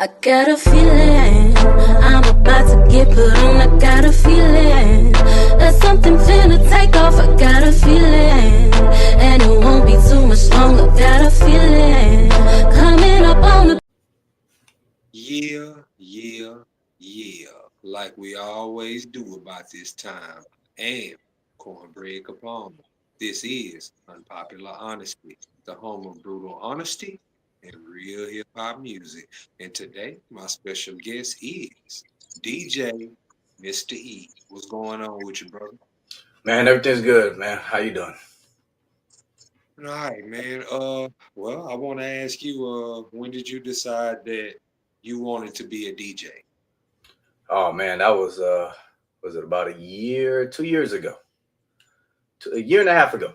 I got a feeling I'm about to get put on. I got a feeling that something finna take off. I got a feeling, and it won't be too much longer. Got a feeling coming up on the. Yeah, like we always do about this time. And Cornbread Capone. This is Unpopular Honesty, the home of brutal honesty and real hip hop music. And today, my special guest is DJ Mr. E. What's going on with you, brother? Man, everything's good, man. How you doing? All right, man. Well, I want to ask you, when did you decide that you wanted to be a DJ? Oh man, that was it about a year, 2 years ago, a year and a half ago.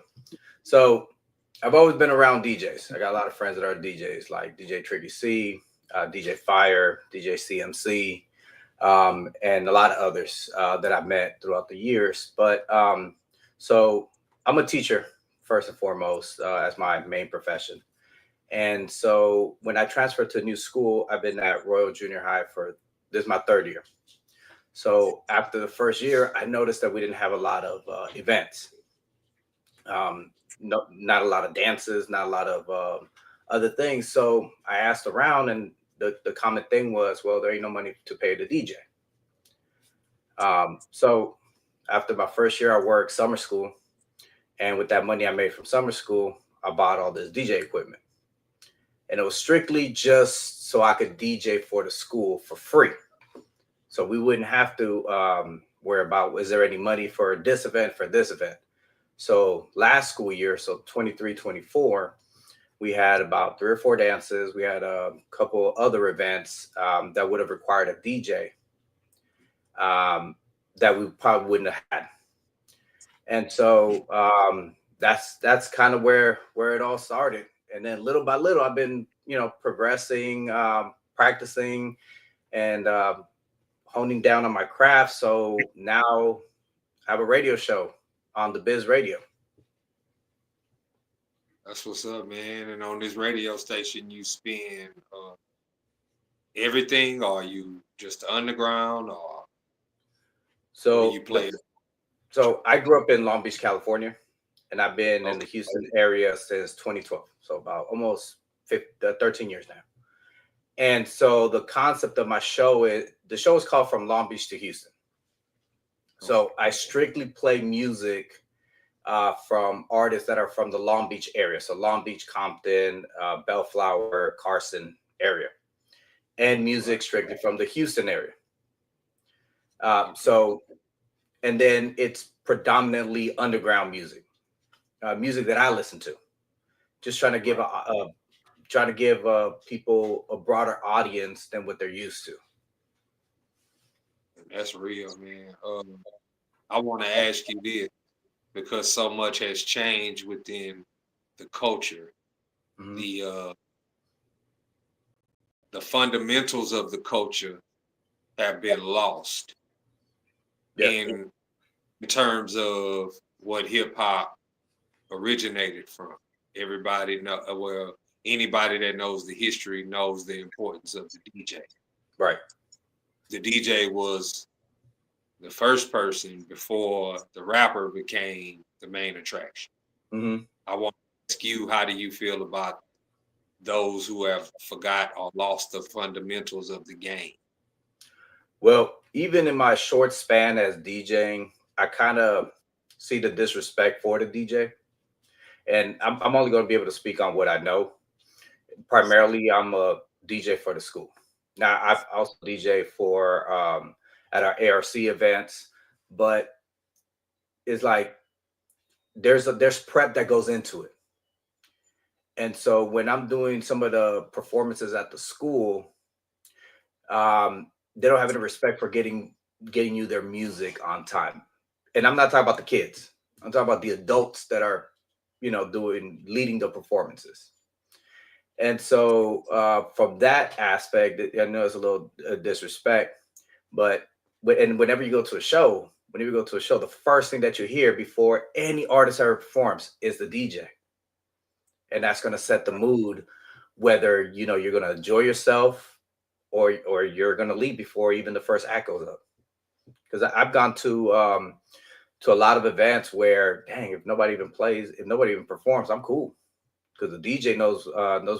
So I've always been around DJs. I got a lot of friends that are DJs, like DJ Tricky C, DJ Fire, DJ CMC, and a lot of others that I've met throughout the years. So I'm a teacher first and foremost as my main profession. And so when I transferred to a new school, I've been at Royal Junior High for this is my third year. So after the first year, I noticed that we didn't have a lot of events. No, not a lot of dances, not a lot of other things. So I asked around, and the common thing was, well, there ain't no money to pay the DJ. So after my first year, I worked summer school, and with that money I made from summer school, I bought all this DJ equipment, and it was strictly just so I could DJ for the school for free. So we wouldn't have to worry about, is there any money for this event, for this event. So last school year, so 23-24, we had about 3 or 4 dances. We had a couple other events that would have required a DJ that we probably wouldn't have had. And so that's kind of where it all started. And then little by little, I've been, progressing, practicing, and honing down on my craft. So now I have a radio show on the Biz Radio. That's what's up, man. And on this radio station, you spin everything, or you just underground, or So you play? So I grew up in Long Beach, California, and I've been in the Houston area since 2012. So about almost 13 years now. And so the concept of my show is, the show is called From Long Beach to Houston. So I strictly play music from artists that are from the Long Beach area. So Long Beach, Compton, Bellflower, Carson area, and music strictly from the Houston area. And then it's predominantly underground music, music that I listen to. Just trying to give people a broader audience than what they're used to. That's real, man. I want to ask you this because so much has changed within the culture. Mhm. The fundamentals of the culture have been lost Yeah. in terms of what hip hop originated from. Everybody know, well, anybody that knows the history knows the importance of the DJ. Right. The DJ was the first person before the rapper became the main attraction. Mm-hmm. I want to ask you, how do you feel about those who have forgot or lost the fundamentals of the game? Well, even in my short span as DJing, I kind of see the disrespect for the DJ. And I'm only going to be able to speak on what I know. Primarily, I'm a DJ for the school. Now, I've also DJ for at our ARC events, but it's like there's prep that goes into it. And so when I'm doing some of the performances at the school, they don't have any respect for getting you their music on time. And I'm not talking about the kids. I'm talking about the adults that are, leading the performances. And so from that aspect, I know it's a little disrespect, but whenever you go to a show, the first thing that you hear before any artist ever performs is the DJ. And that's going to set the mood, whether, you're going to enjoy yourself or you're gonna leave before even the first act goes up. Because I've gone to a lot of events where, dang, if nobody even plays, if nobody even performs, I'm cool because the DJ knows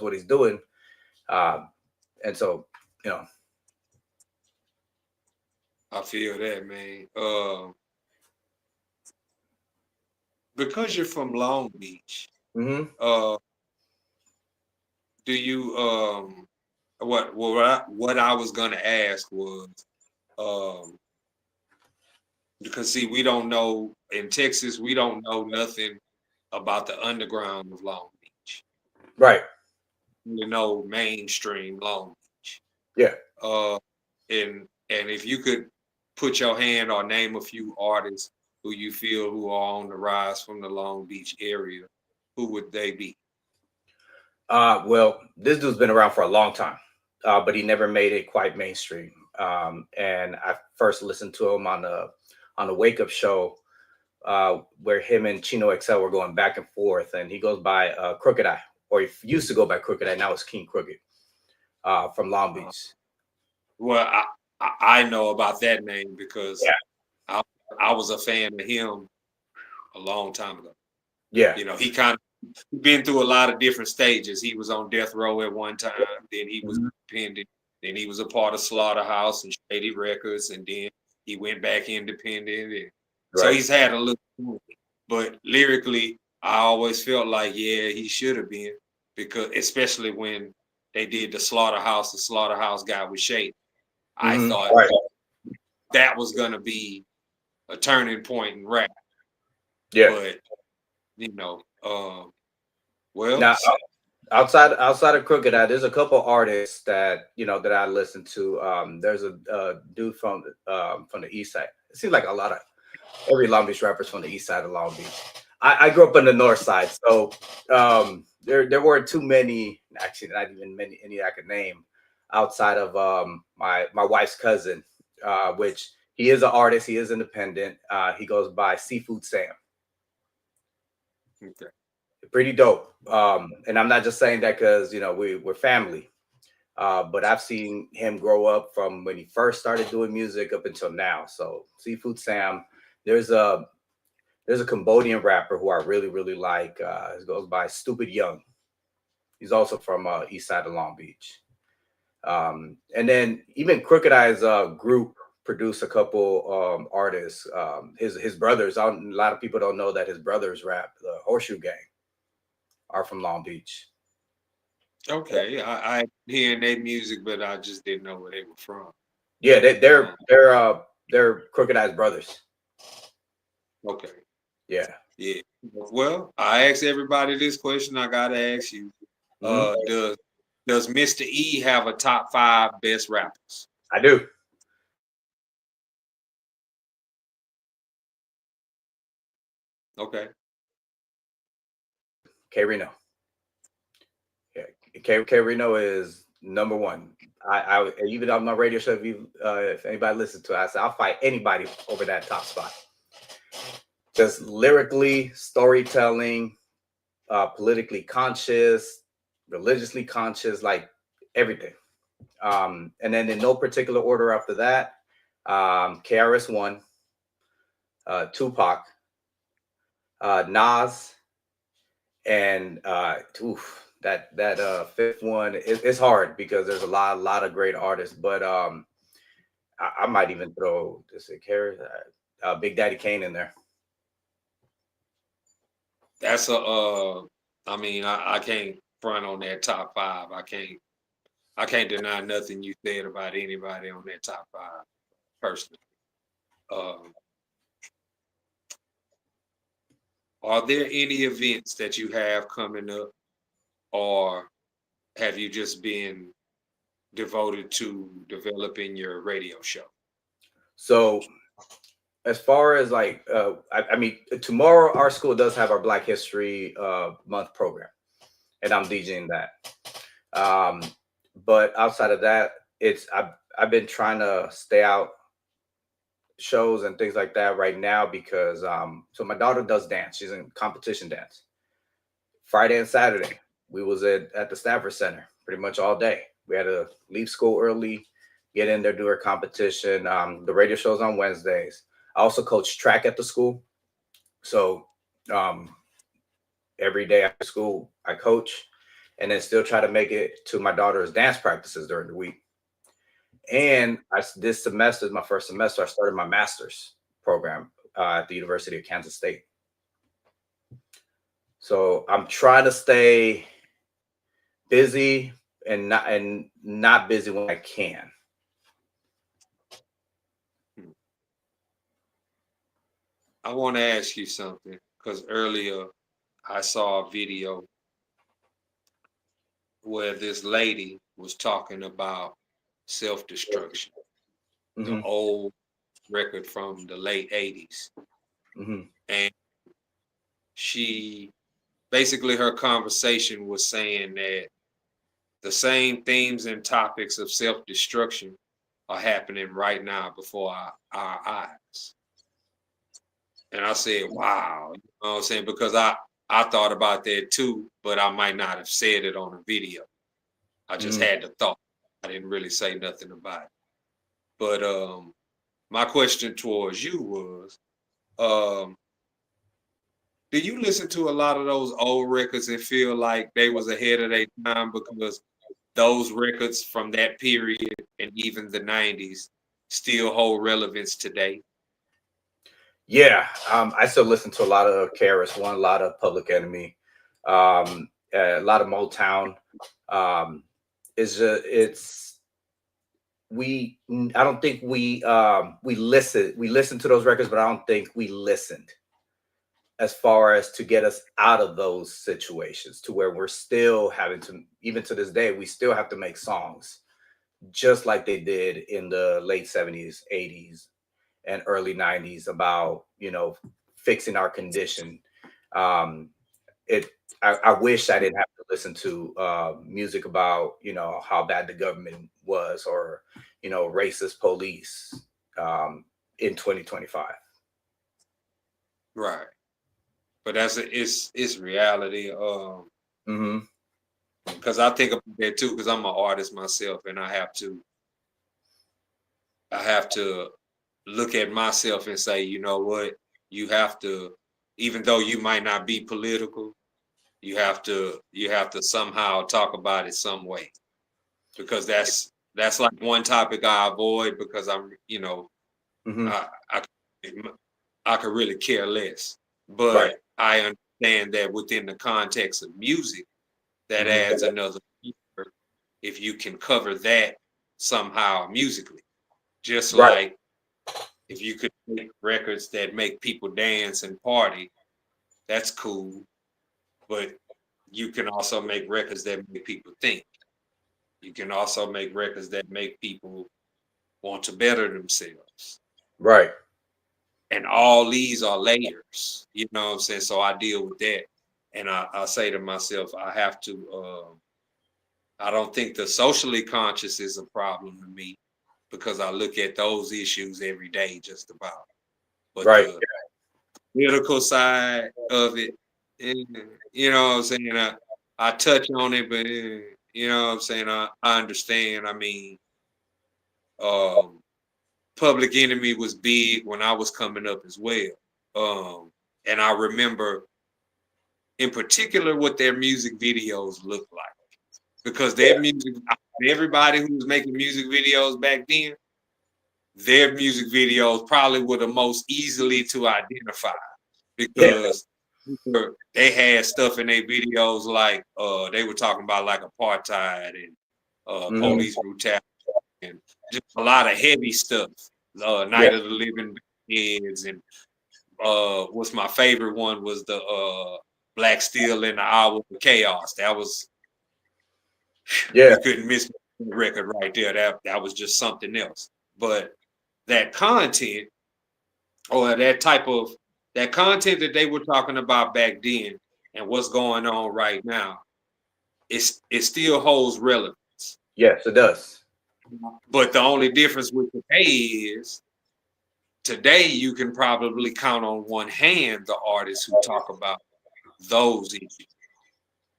what he's doing, um, and so you know. I feel that, man. Because you're from Long Beach, Hmm. uh, do you what I was gonna ask was um because see we don't know in Texas we don't know nothing about the underground of Long Beach. Right. You know mainstream Long Beach. Yeah. Uh and if you could put your hand or name a few artists who you feel who are on the rise from the Long Beach area, who would they be? Well, this dude's been around for a long time, but he never made it quite mainstream. And I first listened to him on the Wake Up Show, where him and Chino XL were going back and forth, and he goes by Crooked Eye, or he used to go by Crooked Eye. Now it's King Crooked, from Long Uh, Beach. well, I know about that name because Yeah. I I was a fan of him a long time ago. Yeah. You know, he kind of been through a lot of different stages. He was on death row at one time, then he was Mhm. independent, then he was a part of Slaughterhouse and Shady Records, and then he went back independent. And so Right. he's had a little, but lyrically, I always felt like, yeah, he should have been because especially when they did the Slaughterhouse guy with Shady. I Hmm. thought Right. that was gonna be a turning point in rap, Yeah. but you know, well, Now, outside of Crooked Eye, there's a couple artists that that I listen to. There's a dude from the East Side. It seems like a lot of every Long Beach rappers from the East Side of Long Beach. I grew up on the North Side, so there weren't too many. Actually, not even many any I could name outside of my wife's cousin, which he is an artist. He is independent. He goes by Seafood Sam. okay. Pretty dope. And I'm not just saying that because we're family. But I've seen him grow up from when he first started doing music up until now. So Seafood Sam, there's a there's a Cambodian rapper who I really really like. It goes by Stupid Young. He's also from East Side of Long Beach. And then even Crooked Eye's group produced a couple artists. His brothers. A lot of people don't know that his brothers rap. The Horseshoe Gang are from Long Beach. Okay, I hearing their music, but I just didn't know where they were from. Yeah, Um, they're Crooked Eye's brothers. okay, Yeah. yeah. Well, I asked everybody this question. I gotta ask you: Hmm. Does Mr. E have a top five best rappers? I do. Okay, K Reno. Yeah, K Reno is number one. I even on my radio show, if anybody listens to it, I said I'll fight anybody over that top spot. Just lyrically, storytelling, politically conscious, religiously conscious, like everything. And then in no particular order after that, KRS One, Tupac, Nas, and that fifth one it's hard because there's a lot of great artists, but I might even throw just a carrot, Big Daddy Kane in there. that's a. I mean, I can't front on that top five. I can't deny nothing you said about anybody on that top five personally. Um, are there any events that you have coming up, or have you just been devoted to developing your radio show? So as far as like I mean, tomorrow our school does have our Black History month program, and I'm DJing that. um but outside of that, I've been trying to stay out shows and things like that right now because so my daughter does dance. She's in competition dance. Friday and Saturday we was at the Stafford Center pretty much all day. We had to leave school early, get in there, do our competition. The radio show's on Wednesdays. I also coach track at the school. So um, every day after school, I coach and then still try to make it to my daughter's dance practices during the week. And this semester, my first semester, I started my master's program at the University of Kansas State. So I'm trying to stay busy and not busy when I can. I want to ask you something because earlier I saw a video where this lady was talking about self-destruction, the old record from the late 80s. And she basically, her conversation was saying that the same themes and topics of self-destruction are happening right now before our eyes. And I said, wow, you know what I'm saying? Because I thought about that too, but I might not have said it on a video. I just had the thought. I didn't really say nothing about it. But my question towards you was, do you listen to a lot of those old records and feel like they was ahead of their time because those records from that period and even the 90s still hold relevance today? Yeah, I still listen to a lot of KRS-One, a lot of Public Enemy, a lot of Motown. I don't think we listened to those records, but I don't think we listened as far as to get us out of those situations to where we're still having to, even to this day, we still have to make songs just like they did in the late 70s, 80s, and early 90s about, fixing our condition. I wish I didn't have to listen to music about, how bad the government was or, racist police in 2025. Right. But it's reality. Because I think about that too, because I'm an artist myself, and I have to look at myself and say, you know what, you have to, even though you might not be political, you have to somehow talk about it some way, because that's like one topic I avoid because I'm, I could really care less, but Right. I understand that within the context of music, that adds another feature if you can cover that somehow musically. Just Right. like if you could make records that make people dance and party, that's cool. But you can also make records that make people think. You can also make records that make people want to better themselves. Right. And all these are layers, you know what I'm saying? So I deal with that. And I say to myself, I have to, I don't think the socially conscious is a problem to me because I look at those issues every day just about. But right. the political side of it, you know what I'm saying? I touch on it, but you know what I'm saying? I understand. I mean, Public Enemy was big when I was coming up as well. And I remember in particular what their music videos looked like. Because their music, everybody who was making music videos back then, their music videos probably were the most easily to identify because they had stuff in their videos like they were talking about like apartheid and police brutality and just a lot of heavy stuff. Night of the Living Dead and what's my favorite one was the Black Steel in the Hour of Chaos. That was you couldn't miss the record right there. That was just something else. But that content or that content that they were talking about back then and what's going on right now, it still holds relevance. Yes, it does. But the only difference with today is today you can probably count on one hand the artists who talk about those issues.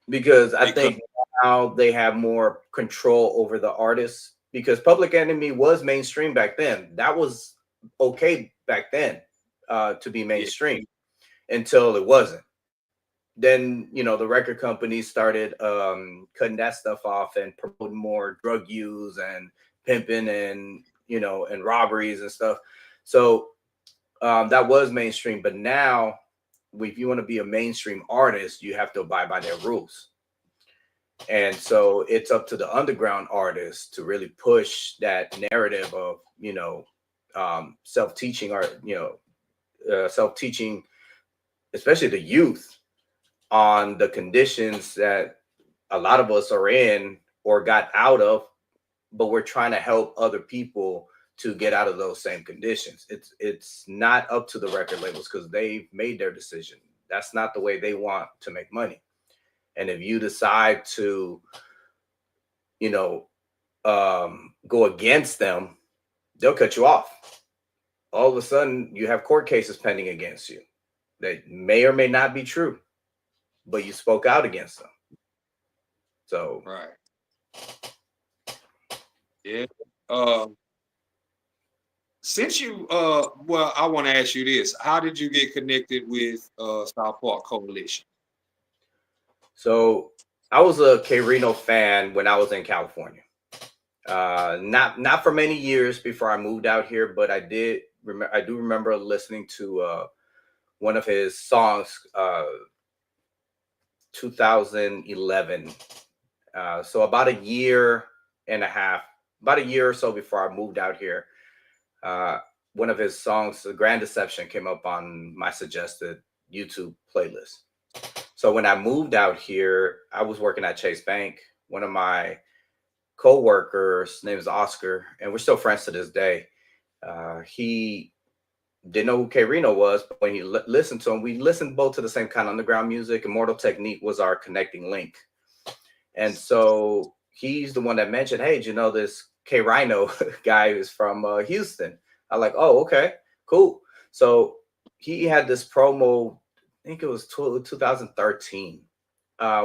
because I Because think now they have more control over the artists. Because Public Enemy was mainstream back then. That was okay back then, to be yeah, mainstream until it wasn't. Then the record companies started cutting that stuff off and promoting more drug use and pimping and and robberies and stuff. So that was mainstream. But now, if you want to be a mainstream artist, you have to abide by their rules. And so it's up to the underground artists to really push that narrative of self-teaching art, self-teaching, especially the youth, on the conditions that a lot of us are in or got out of, but we're trying to help other people to get out of those same conditions. It's not up to the record labels because they've made their decision. That's not the way they want to make money. And if you decide to, you know, go against them, they'll cut you off. All of a sudden, you have court cases pending against you that may or may not be true, but you spoke out against them. So right. Yeah. Uh, since you well, I want to ask you this: how did you get connected with South Park Coalition? So I was a K Reno fan when I was in California. Not for many years before I moved out here, but I do remember listening to one of his songs, 2011. So about a year or so before I moved out here, uh, one of his songs, "The Grand Deception," came up on my suggested YouTube playlist. So when I moved out here, I was working at Chase Bank. One of my co-workers, his name is Oscar, and we're still friends to this day. He didn't know who K Reno was, but when he listened to him, we listened both to the same kind of underground music. Immortal Technique was our connecting link. And so he's the one that mentioned, "Hey, do you know this K Rhino guy who's from Houston?" I'm like, "Oh, okay, cool." So he had this promo, I think it was 2013,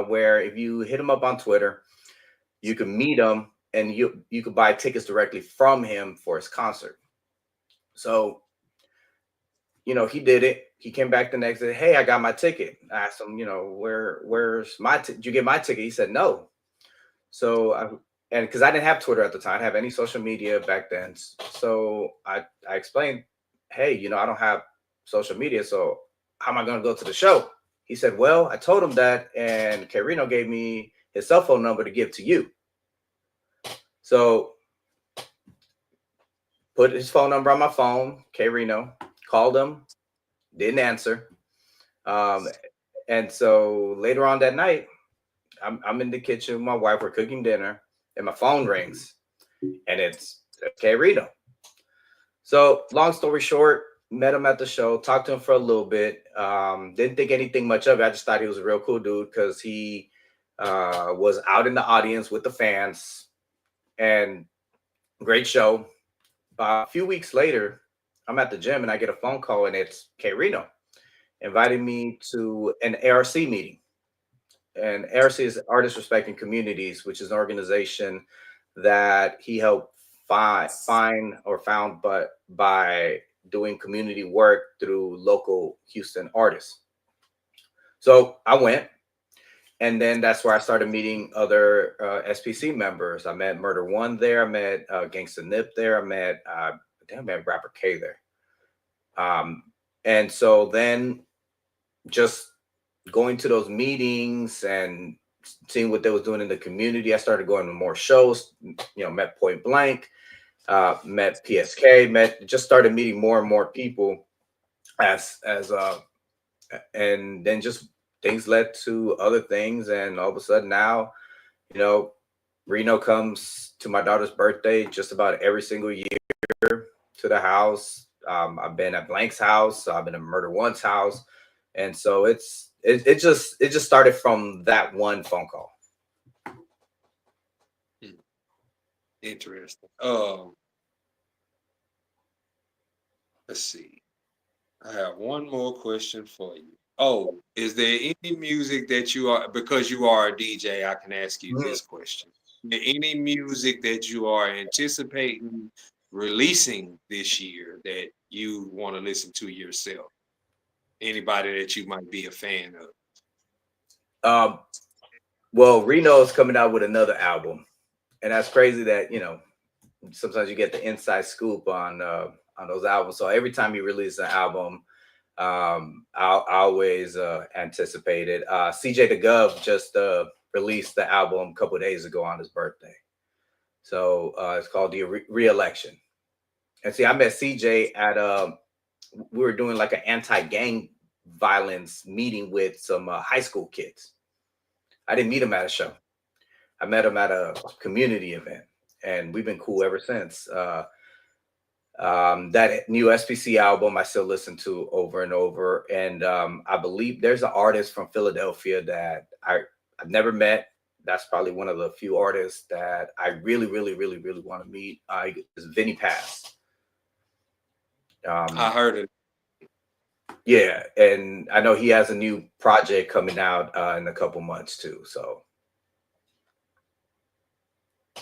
where if you hit him up on Twitter, you can meet him and you could buy tickets directly from him for his concert. So he did it. He came back the next day. "Hey, I got my ticket." I asked him, where's my did you get my ticket? He said no. So and because I didn't have Twitter at the time, I didn't have any social media back then. So I explained, "Hey, I don't have social media, so how am I going to go to the show?" He said, "Well, I told him that, and Carino gave me his cell phone number to give to you." So put his phone number on my phone, Carino, called him, didn't answer. Um, and so later on that night, I'm in the kitchen with my wife. We're cooking dinner, and my phone rings, and it's K Reno. So long story short, met him at the show, talked to him for a little bit. Didn't think anything much of it. I just thought he was a real cool dude because he was out in the audience with the fans, and great show. About a few weeks later, I'm at the gym and I get a phone call, and it's K Reno inviting me to an ARC meeting. And ARC is Artist Respecting Communities, which is an organization that he helped find or found, but by doing community work through local Houston artists. So I went, and then that's where I started meeting other SPC members. I met Murder One there. I met Gangsta Nip there. I think I met Rapper K there. And so then just going to those meetings and seeing what they was doing in the community, I started going to more shows. Met Point Blank, met PSK, just started meeting more and more people and then just things led to other things, and all of a sudden now, Reno comes to my daughter's birthday just about every single year to the house. I've been at Blank's house. I've been at Murder One's house. And so it just started from that one phone call. Interesting. Let's see. I have one more question for you. Oh, is there any music that you are, because you are a DJ, I can ask you Mhm. this question. Is there any music that you are anticipating releasing this year that you want to listen to yourself? Anybody that you might be a fan of? Um, well, Reno's coming out with another album, and that's crazy that sometimes you get the inside scoop on those albums. So every time he releases an album, I always anticipate it. CJ the Gov just released the album a couple of days ago on his birthday. So it's called the Re-Election. And see, I met CJ at we were doing like an anti-gang violence meeting with some high school kids. I didn't meet him at a show. I met him at a community event, and we've been cool ever since. That new SPC album I still listen to over and over, and I believe there's an artist from Philadelphia that I've never met. That's probably one of the few artists that I really, really, really, really want to meet. Is Vinny Pass. I Um, heard it. yeah, and I know he has a new project coming out in a couple months too. So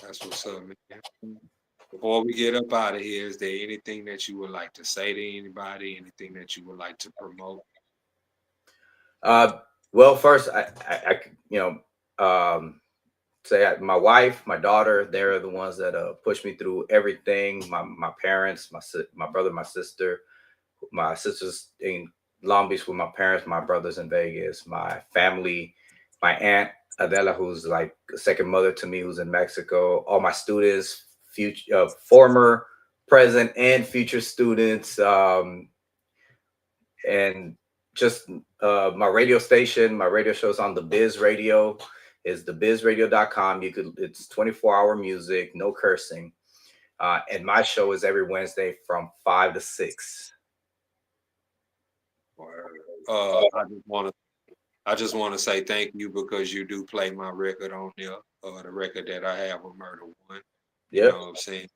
That's what's up, man. Before we get up out of here, is there anything that you would like to say to anybody? Anything that you would like to promote? Uh, well, first, you say my wife, my daughter, they're the ones that push me through everything. My parents, my brother, my sister's in Long Beach with my parents, my brother's in Vegas, my family, my aunt Adela, who's like a second mother to me, who's in Mexico. All my students, future, former, present, and future students. And just my radio station, my radio show's on the Biz Radio, is thebizradio.com. It's 24-hour music, no cursing. And my show is every Wednesday from 5 to 6. I just want to say thank you because you do play my record on there, the record that I have with Murder One. You know Yep. what I'm saying?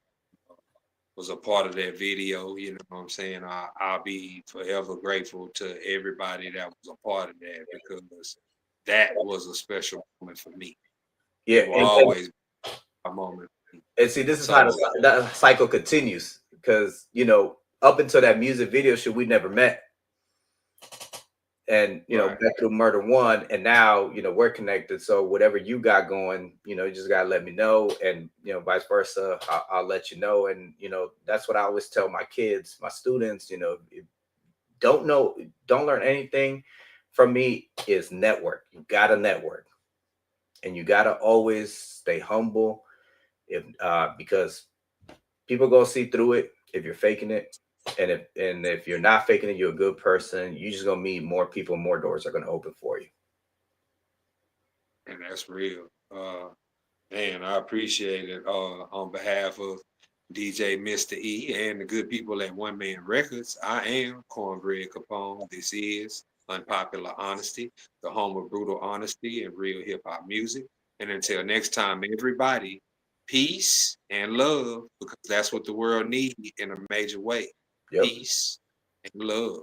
Was a part of that video. You know what I'm saying? I'll be forever grateful to everybody that was a part of that because that was a special moment for me. Yeah. It will always be a moment. And see, this is how So that cycle continues because, up until that music video shoot, we never met. And right. back to Murder One, and now we're connected. So whatever you got going, you just gotta let me know, and vice versa. I'll let you know, and that's what I always tell my kids, my students. Don't learn anything from me is network. You gotta network, and you gotta always stay humble. Because people gonna see through it if you're faking it. And if you're not faking it, you're a good person. You're just gonna meet more people, more doors are gonna open for you. And that's real. Man, I appreciate it. On behalf of DJ Mr. E and the good people at One Man Records, I am Cornbread Capone. This is Unpopular Honesty, the home of brutal honesty and real hip hop music. And until next time, everybody, peace and love, because that's what the world needs in a major way. Yep. Peace and love.